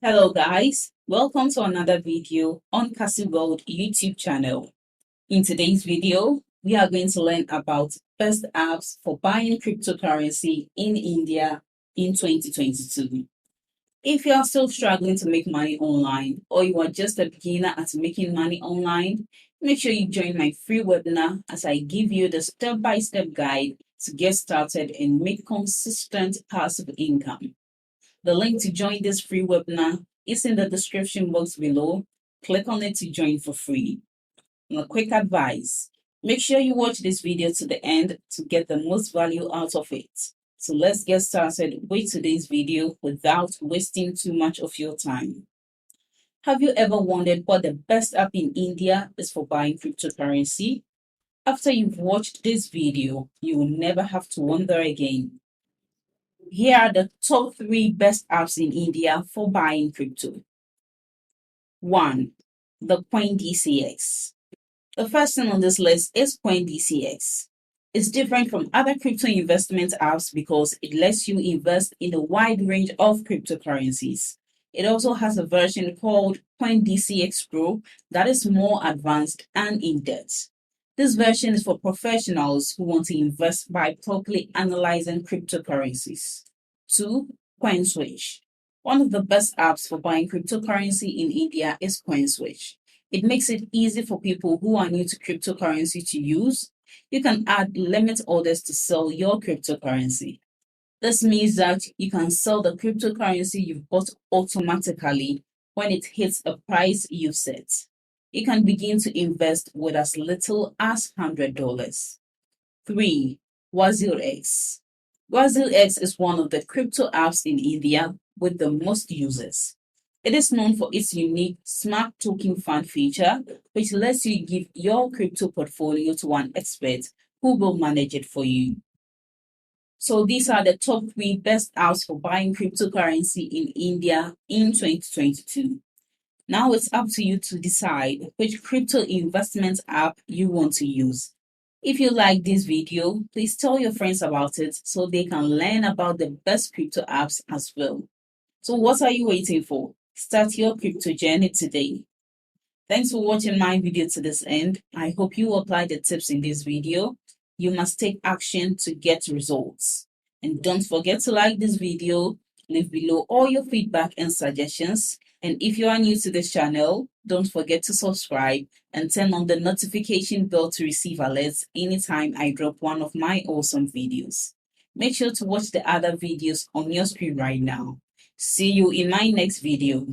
Hello guys, welcome to another video on Cassy World YouTube channel. In today's video, we are going to learn about best apps for buying cryptocurrency in India in 2022. If you are still struggling to make money online or you are just a beginner at making money online, make sure you join my free webinar as I give you the step-by-step guide to get started and make consistent passive income. The link to join this free webinar is in the description box below. Click on it to join for free. And a quick advice, make sure you watch this video to the end to get the most value out of it. So let's get started with today's video without wasting too much of your time. Have you ever wondered what the best app in India is for buying cryptocurrency? After you've watched this video, you will never have to wonder again. Here are the top 3 best apps in India for buying crypto. 1. The CoinDCX. The first thing on this list is CoinDCX. It's different from other crypto investment apps because it lets you invest in a wide range of cryptocurrencies. It also has a version called CoinDCX Pro that is more advanced and in-depth. This version is for professionals who want to invest by properly analyzing cryptocurrencies. 2. CoinSwitch. One of the best apps for buying cryptocurrency in India is CoinSwitch. It makes it easy for people who are new to cryptocurrency to use. You can add limit orders to sell your cryptocurrency. This means that you can sell the cryptocurrency you've bought automatically when it hits a price you've set. You can begin to invest with as little as $100. 3. WazirX. WazirX is one of the crypto apps in India with the most users. It is known for its unique smart token fund feature, which lets you give your crypto portfolio to an expert who will manage it for you. So these are the top 3 best apps for buying cryptocurrency in India in 2022. Now it's up to you to decide which crypto investment app you want to use. If you like this video, please tell your friends about it so they can learn about the best crypto apps as well. So what are you waiting for? Start your crypto journey today. Thanks for watching my video to this end. I hope you apply the tips in this video. You must take action to get results. And don't forget to like this video, leave below all your feedback and suggestions. And if you are new to this channel, don't forget to subscribe and turn on the notification bell to receive alerts anytime I drop one of my awesome videos. Make sure to watch the other videos on your screen right now. See you in my next video.